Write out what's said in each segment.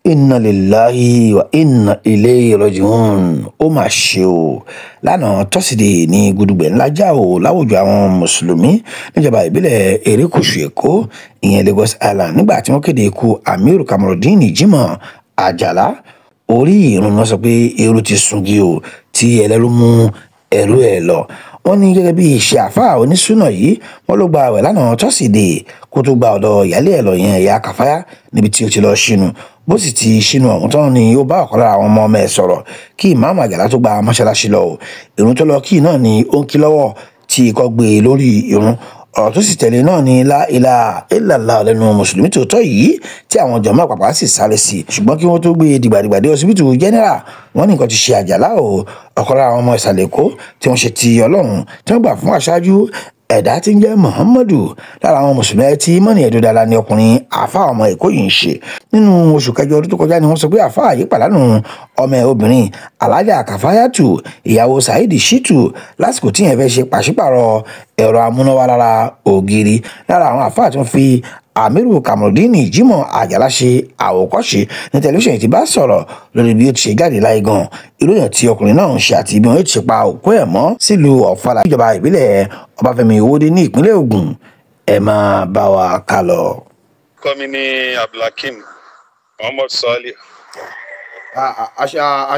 inna lillahi wa inna ilayhi raji'un. Ó mà ṣe o lánàá tọ́sídẹ̀ẹ́ ní gudugbẹ̀ ńlá já o láwùjọ àwọn mùsùlùmí níjọba ìbílẹ̀ erékùṣù èkó ìyẹn Lagos Island nígbà tí wọ́n kéde ikú Amiru Kamorudeen Jimoh Ajala. Orí ìrun wọn sọ pé eru ti sungi o tí ẹlẹ́rú mú ẹrú ẹ̀ lọ. Wọ́n ní gẹ́gẹ́ bí ìṣe àfáà onísùnà yìí wọ́n ló gba àwẹ̀ lánàá tọ́sídẹ̀ẹ́ kó tó gba ọ̀dọ̀ ìyálé ẹ̀ lọ yẹn ẹ̀yà kàfáyà níbi tí ó ti lọ ṣínú. Bó sì ti ṣínú ọ̀hún tán ni ó bá ọ̀kan lára àwọn ọmọ ẹ̀ sọ̀rọ̀ kí ìmáàmù Àjàlá tó gba mọ́ṣáláṣí lọ o. Ìrun tó lọ kí náà ni ó ń kí lọ́wọ́ tí ikọ́ gbé e lórí ìrun. Ọ̀rọ̀ tó sì tẹ̀lé náà ni la ilaha illallah lẹ́nu mùsùlùmí tòótọ́ yìí tí àwọn jàmáà pàpà sì sáré sí i. Ṣùgbọ́n kí wọ́n tó gbé e dìgbàdìgbà dé ọsibítù general wọ́n ní nǹkan ti ṣe Àjàlá o. Ọ̀kan lára àwọn ọmọ ìsàlẹ̀ Èkó tí wọ́n ṣe ti Ọlọ́run tí wọ́n gbà fún aṣáájú ẹ̀dá tí ń jẹ́ Muhammadu lára àwọn mùsùlùmí tí mọ́nì ẹ̀dọ́ dára ni ọkùnrin àáfàá ọmọ Èkó yìí ń ṣe. Nínú oṣù kẹjọ ọdún tó kọjá ni wọ́n sọ pé àáfàá yìí pàdánù ọmọ ẹ̀ obìnrin Alájà Kàfáyàtù ìyàwó Saheed Shittu lásìkò tí yẹn fẹ́ ṣe pàṣípàrọ̀ ẹ̀rọ amúnáwá lára ògiri. Lára àwọn àáfàá tí wọ́n fi Amiru Kamorudeen Jimoh Ajala ṣe àwòkọ́ṣe ní tẹlifíṣàn tí bá sọ̀rọ̀ lórí bí ó ti ṣe jáde láì gan ìròyìn tí ọkùnrin náà ń ṣe àti bí wọ́n ti pa òkú ẹ̀ mọ́ sílùú Ọ̀fàlà ìjọba ìbílẹ̀ Ọbáfẹ́mi Owódé ní ìpínlẹ̀ Ògùn. Ẹ máa bá wa ká lọ. Kọ́mi ní Abdulhakeem Muhammad Salih.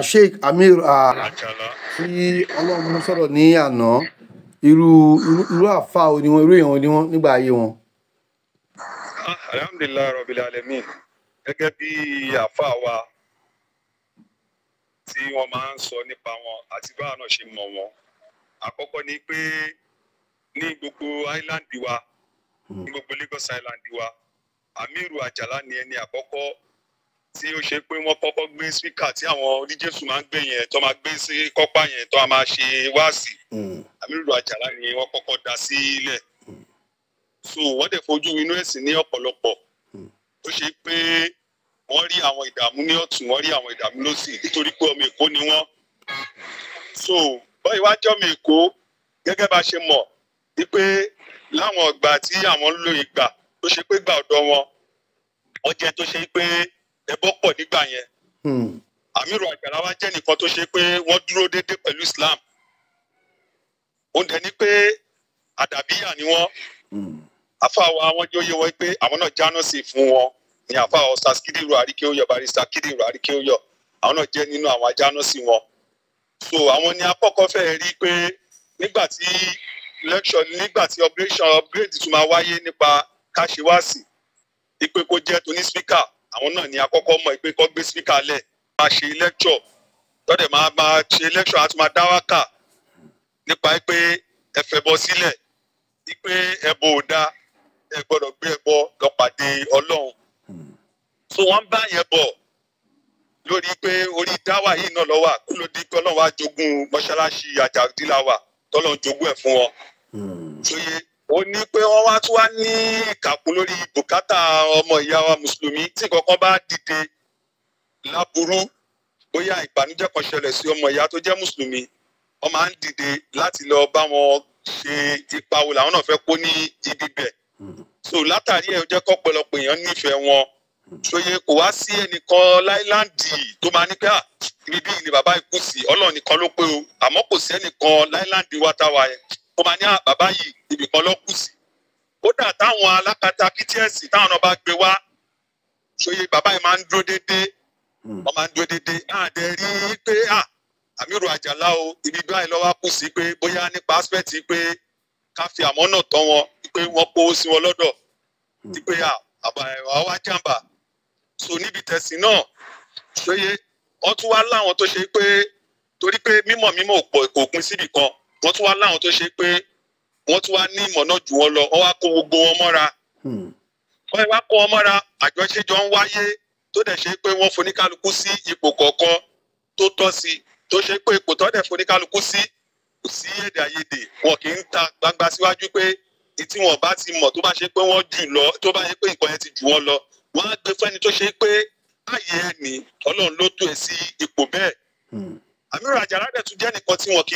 Sheikh Amiru Ajala. tí Ọlọ́run sọ̀rọ̀ ní àná irú àfa oníwọ̀n irú èèyàn oníwọ̀n nígbà ayé wọn. Alhamdulilayi Rabbil Alamin. Gẹ́gẹ́ bí àfa wa tí wọ́n máa ń sọ nípa wọn àti báwa náà ṣe mọ̀ wọn. Àkọ́kọ́ ni pé ní gbogbo island wa ní gbogbo Lagos Island wa Amiru Ajala ni ẹni àkọ́kọ́ tí ó ṣe pé wọ́n kọ́kọ́ gbé spíkà tí àwọn oníjésù máa ń gbé yẹn tó máa gbé sí kọ́pá yẹn tó máa ṣe wáàsì. Amiru Ajala ni wọ́n kọ́kọ́ dá sílẹ̀. So wọ́n dẹ̀ fojú inú ẹ̀sìn ní ọ̀pọ̀lọpọ̀ tó ṣe pé wọ́n rí àwọn ìdààmú ní ọ̀tún wọ́n rí àwọn ìdààmú lósì nítorí pé ọmọ Èkó ni wọ́n. So bọ́ọ̀ ìwájú ọmọ Èkó gẹ́gẹ́ bá ṣe mọ̀ wípé láwọn ọgbà tí àwọn ń lo ìgbà tó ṣe pé gbà ọ̀dọ̀ wọn wọ́n jẹ́ tó ṣe pé ẹbọ pọ̀ nígbà yẹn. Amiru Ajala wá jẹ́ nìkan tó ṣe pé wọ́n dúró déédéé pẹ̀lú Islam. Ó dẹ̀ ní pé àdàbíyà ni wọ́n. Àfáà wa wọ́n jẹ́ ó yé wọn pé àwọn náà jáná sí fún wọn ní àfáà ọ̀sà Kídírù Àríkéóyọ̀ Barrister Kídírù Àríkéóyọ̀ àwọn náà jẹ́ nínú àwọn ajáná sí wọn. So àwọn ni àkọ́kọ́ fẹ́ rí pé nígbà tí upgrade tún máa wáyé nípa káṣíwáàsì ìpè kó jẹ́ tó ní spíkà àwọn náà ni àkọ́kọ́ mọ̀ ìpè kó gbé spíkà lẹ̀ máa ṣe lecture tọ́dẹ̀ máa ṣe lecture àti máa dá wákà nípa pé ẹ fẹ́ bọ́ sílẹ̀ ìpè ẹbọ ò dáa ẹ gbọ́dọ̀ gbé ẹbọ lọ pàdé Ọlọ́run. So wọ́n bá yẹn bọ̀ lórí pé orí dáwà yìí náà lọ́wọ́ kúlódé pé Ọlọ́run wá jogún mọ́ṣáláṣí Àjàdíláwà tọ́lọ́run jogún ẹ̀ fún wọn. Sóye ó ní pé wọ́n wá tún wá ní ìkàkùn lórí bùkátà ọmọ ìyá wa mùsùlùmí tí kankan bá dìde láburú bóyá ìbànújẹ́ kan ṣẹlẹ̀ sí ọmọ ìyá tó jẹ́ mùsùlùmí wọ́n máa ń dìde láti lọ bá wọn ṣe ipa wo làwọn náà fẹ́ kó ní ibi bẹ̀. So látàrí ẹ̀ ó jẹ́ kọ́pọ̀lọpọ̀ èèyàn nífẹ̀ẹ́ wọn. Sóye kò wá sí ẹnìkan láìláńdì tó máa ní pé ibi bíi ni bàbá ikú sí Ọlọ́run nìkan ló pé o àmọ́ kò sí ẹnìkan láìláńdì wa táwa yẹn tó máa ní bàbá yìí ibìkan ló kù sí. Kódà táwọn alákatá kìtìẹ̀sì táwọn náà bá gbé wá sóye bàbá yìí máa ń dúró déédéé wọ́n máa ń dúró déédéé àdẹ rí pé Amiru Ajala o ibi báyìí lọ́wọ́ kù sí pé bóyá nípa aspect pé ká fi àmọ́ náà tán wọn pé wọ́n kó sí wọn lọ́dọ̀ ti pé àbá ẹ̀wà wá jàǹbá. So níbi tẹ̀sí náà sóye wọ́n tún wá láwọn tó ṣe pé torí pé mímọ̀ kò pin síbì kan wọ́n tún wá láwọn tó ṣe pé wọ́n tún wá ní ìmọ̀ náà jù wọ́n lọ wọ́n wá kó gbogbo wọn mọ́ra. Wọ́n wá kó wọn mọ́ra àjọṣejọ ń wáyé tó dẹ̀ ṣe pé wọ́n foníkálukú sí ipò kọ̀ọ̀kan tó tọ́ sí tó ṣe pé ipò tó dẹ̀ foníkálukú sí kò sí èdè àìyedè wọn kì í ta gbangba síwájú pé tí wọn bá ti mọ̀ tó bá ṣe pé wọ́n jù lọ tó bá ṣe pé nǹkan yẹn ti jù wọ́n lọ wọ́n á gbé fẹ́ni tó ṣe pé ààyè ẹni Ọlọ́run ló tó ẹ̀ sí ipò bẹ́ẹ̀. Amiru Ajala dẹ̀ tún jẹ́ nìkan tí wọn kì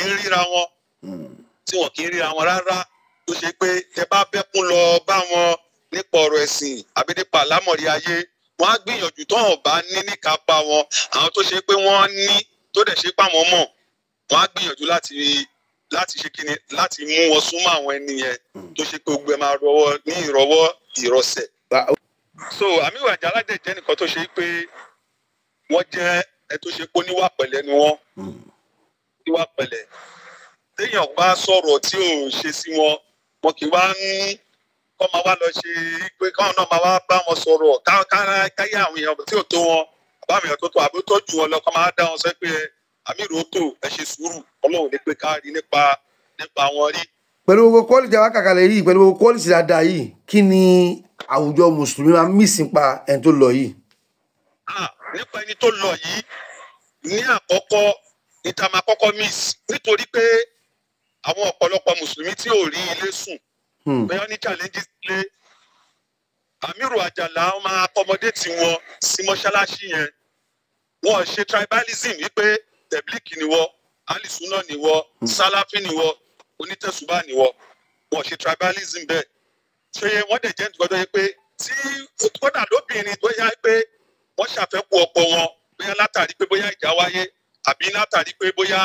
í ríra wọn rárá tó ṣe pé tẹ bá bẹ́kún lọ bá wọn nípa ọ̀rọ̀ ẹ̀sìn àbí nípa àlámọ̀rí ayé wọ́n á gbìyànjú tó hàn bá ní níkápá wọn àwọn tó ṣe pé wọ́n ní tó dẹ̀ ṣe pé àwọn mọ̀ wọ́n á gbìyànjú láti ṣe kíni láti mú wọn súnmọ́ àwọn ẹni yẹn tó ṣe pé gbogbo ẹ máa rọwọ́ ní ìrọwọ́ ìrọsẹ̀. So Amiru Ajala dẹ̀ jẹ́ nìkan tó ṣe pé wọ́n jẹ́ ẹ tó ṣe pé oníwà pẹ̀lẹ́ ni wọ́n oníwà pẹ̀lẹ́ téèyàn bá sọ̀rọ̀ tí ò ṣe sí wọn kì í wá ń kọ́ máa wá lọ ṣe pé káwọn náà máa wá bá wọn sọ̀rọ̀ káyé àwọn èèyàn tí ò tó wọn àbá àwọn èèyàn tó tó àbí tó jù wọn lọ kọ́ máa dá wọn sọ pé Amiru ó tó ẹ ṣe sùúrù Ọlọ́run ní pé ká rí nípa wọn rí. pẹ̀lú gbogbo kọ́ọ̀lì wa kàkàlẹ̀ yìí pẹ̀lú gbogbo kọ́ọ̀lì dáadáa yìí kí ni àwùjọ mùsùlùmí máa ń mí sípa ẹni tó lọ yìí. nípa ẹni tó lọ yìí ní àkọ́kọ́ níta máa kọ́kọ́ miss nítorí pé àwọn ọ̀pọ̀lọpọ̀ mùsùlùmí tí ò rí ilé sùn bẹ́ẹ̀ ní challenges lé Amiru Ajala máa accommodate wọn sí mọ́ṣáláṣí yẹn wọ́n ṣe tribalism wípé tẹ̀blíkì ni wọ́n alisuna ni wọ́n sálàfí ni wọ́n onítẹ̀sùbá ni wọ́n ṣe tribalism bẹ́ẹ̀ ṣe wọ́n dẹ̀ jẹ́ nǹkan tó yẹ pé tí kódà lóbìnrin tó yá pé wọ́n ṣàfẹ́kù ọkọ wọn bóyá látàrí pé bóyá ìjà wáyé àbí látàrí pé bóyá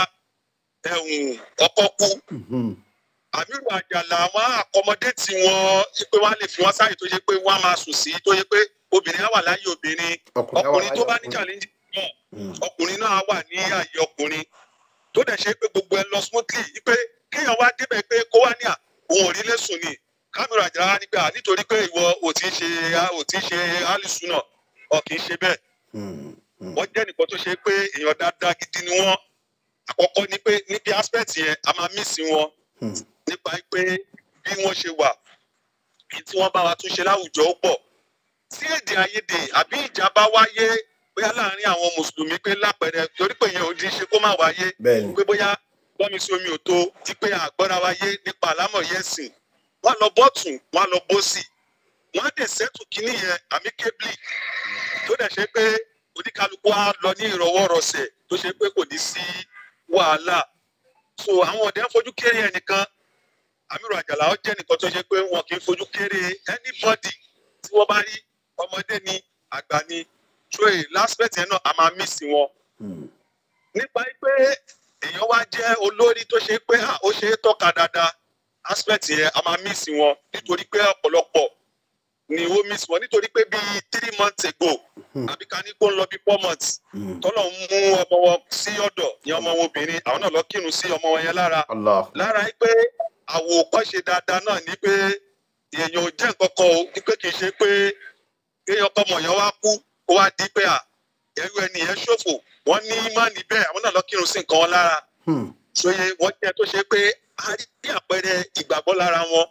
ọkọ kú Amiru Ajala wọn accommodate wọn pé wọn lè fi wọn sáyè tó yẹ pé wọn máa sùn sí tó yẹ pé obìnrin á wà láyé obìnrin ọkùnrin tó bá ní challenge náà ọkùnrin náà wà ní àyè ọkùnrin tó dẹ̀ ṣe pé gbogbo ẹ lọ smoothly pé kéèyàn wá débẹ̀ pé kó wá ní òun ò rí lẹ́sùn ni Amiru Ajala nígbà nítorí pé ìwọ ò tí ń ṣe alisuna ọ kì í ṣe bẹ́ẹ̀ wọ́n jẹ́ nìkan tó ṣe pé èèyàn dáadáa gidi ni wọ́n àkọ́kọ́ ni pé níbi aspect yẹn a máa mísì wọn nípa pé bí wọ́n ṣe wà kí tí wọ́n bá wa tún ṣe láwùjọ ó pọ̀ tí èdè àìyedè àbí ìjà bá wáyé bóyá láàrin àwọn mùsùlùmí pé lápẹẹrẹ torí pé yẹn ò ní ṣe kó má wáyé pé bóyá gbọ́mi sí omi ò tó tí pé àgbọ́ra wáyé nípa àlámọ̀ yẹ̀sìn wọ́n lọ bọ́tùn wọ́n lọ bósì wọ́n á dẹ̀ sẹ́tù kínní yẹn amicably tó dẹ̀ ṣe pé oníkálukú á lọ ní ìrọwọ́rọsẹ̀ tó ṣe pé kò ní sí wàhálà so àwọn ọ̀dẹ́ ń fojú kéré ẹnìkan Amiru Ajala ó jẹ́ nìkan tó ṣe pé wọn kì í fojú kéré anybody tí wọ́n bá rí ọmọdé ni àgbà ni troy láspẹ̀t yẹn náà a máa mísì wọn nípa pé èèyàn wá jẹ́ olórí tó ṣe pé ó ṣe é tọ́ka dáadáa aspect yẹn a máa mísì wọn nítorí pé ọ̀pọ̀lọpọ̀ ni ó mísì wọn nítorí pé bíi 3 months ago àbí ká ní kó ń lọ bí 4 months tọ́lọ̀ ń mú ọmọ wọn sí ọ̀dọ̀ ní ọmọ wọn obìnrin àwọn náà lọ kírun sí ọmọ wọn yẹn lára pé àwòkọ́ṣe dáadáa náà ní pé èèyàn ò jẹ́ nǹkan kan o ní pé kì í ṣe pé èèyàn kọ́mọ yẹn wá kú ó wá di pé ẹrú ẹni yẹn ṣòfò wọ́n ní ìmánì bẹ́ẹ̀ àwọn náà lọ kírun sí nǹkan wọn lára ṣòye wọ́n jẹ́ tó ṣe pé a rí bí àpẹẹrẹ ìgbàgbọ́ lára wọn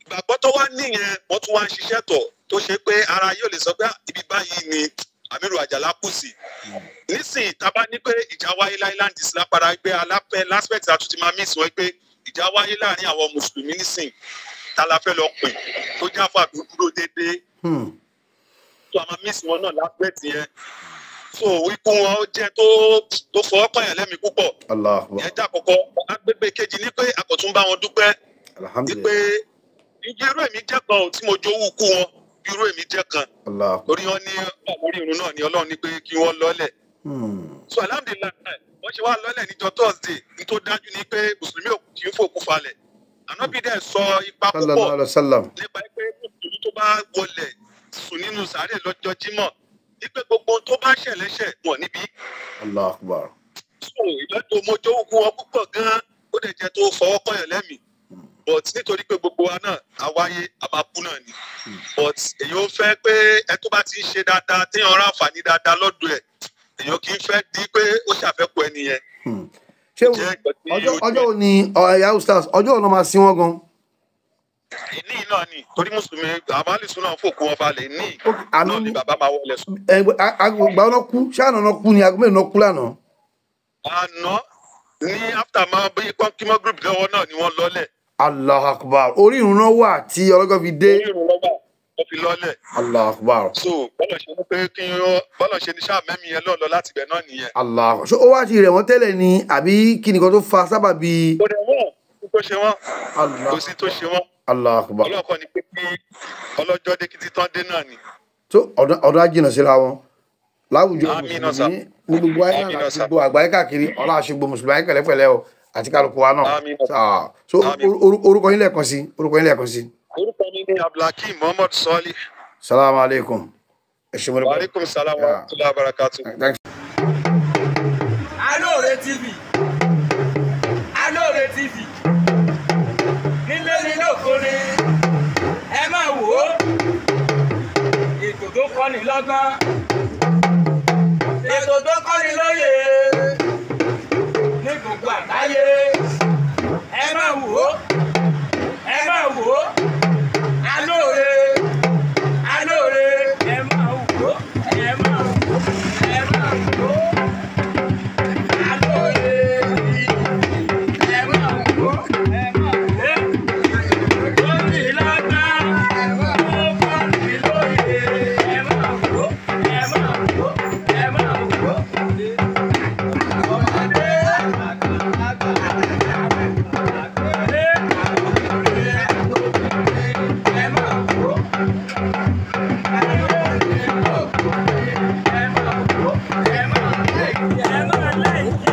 ìgbàgbọ́ tó wá nìyẹn wọ́n tún wá ń ṣiṣẹ́ tọ̀ tó ṣe pé ara yóò lè sọ pé ibi báyìí ni Amiru Ajala kù sí nísìnyí tábà ní pé ìjà wáyé láìláńd ìsìlápàdà gbé alápẹ láspẹ̀tì àtúntì máa mí sọ pé ìjà wáyé láàrin àwọn mùsùlùmí nísìnyí tá la fẹ́ lọ pè tó jáfà dúró déédéé tó a máa mí sí wọn náà láspẹ̀tì yẹn so ikú wọn ó jẹ́ tó fọwọ́ kọ̀yàn lẹ́mìí púpọ̀ ìyẹn jà kọ́kọ́ agbègbè kejì ní pé àkọ́tún bá wọn dúpẹ́ ní pé irú èmi jẹ́ kan tí mo jowú kú wọn irú èmi jẹ́ kan torí wọn ní orí irun náà ni Ọlọ́run ní pé kí wọ́n lọ́lẹ̀ so alhamdulilayi wọ́n ṣe wá lọ́lẹ̀ níjọ́ Thursday ní tó dájú ní pé mùsùlùmí kì í fòkú falẹ̀ Ànábì dẹ̀ sọ ipa púpọ̀ nípa pé mùsùlùmí tó bá wọlé sùn nínú sàárè lọ́jọ́ Jímọ̀ ní pé gbogbo tó bá ṣẹlẹ́ṣẹ̀ wọ̀ níbí. Allahu Akbar. so ìlọ́jọ́ mojó kú wọn púpọ̀ gan-an ó dẹ̀ jẹ́ tó fọwọ́ kọ̀yàn lẹ́mìí but nítorí pé gbogbo wa náà àwáyé àmàkú náà ni but èyàn fẹ́ pé ẹ tó bá ti ń ṣe dáadáa téèyàn rà àǹfààní dáadáa lọ́dọ̀ ẹ̀ èyàn kì í fẹ́ di pé ó ṣàfẹ́kù ẹni yẹn. ṣé ọjọ́ wo ni ẹ̀yà ustaz ọjọ́ wo ni wọ́n máa sin wọ́n gan. ìní náà ni torí mùsùlùmí àmàlìsùn náà fòkú wọn balẹ̀ ní náà ni bàbá máa wọlé sùn. àgbà ọ̀nà kú ṣáà náà kú ni àgbà mẹ́rin náà kú lánàá. àná ní after máa bí kọ́ńkímọ́ group lọ́wọ́ náà ni wọ́n lọ́lẹ̀. Allahu Akbar orí ìrun náà wà tí ọlọ́gọ́ fi dé. orí ìrun náà wà ó fi lọ́lẹ̀. Allahu Akbar. so bọ́lọ̀ ṣe ní pé bọ́lọ̀ ṣe ní sáà mẹ́mí yẹn lọ́ọ̀lọ́ láti bẹ̀ náà nìyẹn. Allahu ṣé ó wá ti rẹ̀ wọ́n tẹ́lẹ̀ ni àbí kí nìkan tó fa sábàbí. kò dẹ̀ wọ́n tó ṣe wọ́n kò sí tó ṣe wọ́n. Allahu Akbar. ọlọ́kọ̀ ni pé kí ọlọ́jọ́ dé kí títán dé náà ni tó ọ̀dọ̀ ajínà síra wọn láwùjọ mùsùlùmí ní gbogbo ayé náà àti gbogbo àgbáyé káàkiri ọlá àṣegbò mùsùlùmí ayé pẹ̀lẹ́pẹ̀lẹ́ o àti kálukú wa náà so orúkọ yín lẹ́ẹ̀kan sí orúkọ mi ní Abdulhakeem Muhammad Sọ́lí. salamu alaikum. Wa alaikum salam wa rahmatullahi wa barakatuh. Alore TV nílé ní lóko ni ẹ máa wò ó ètò tó kọ́ni lọ́gbọ́n ètò tó kọ́ni lóye ní gbogbo àgbáyé ẹ máa wò ó Alore ẹ máa wò ó ẹ máa wò ó Alore ẹ máa wò ó lórí lágbá ó kọ́ni lóye ẹ máa wò ó ẹ máa wò ó ọmọdé ẹ máa wò ó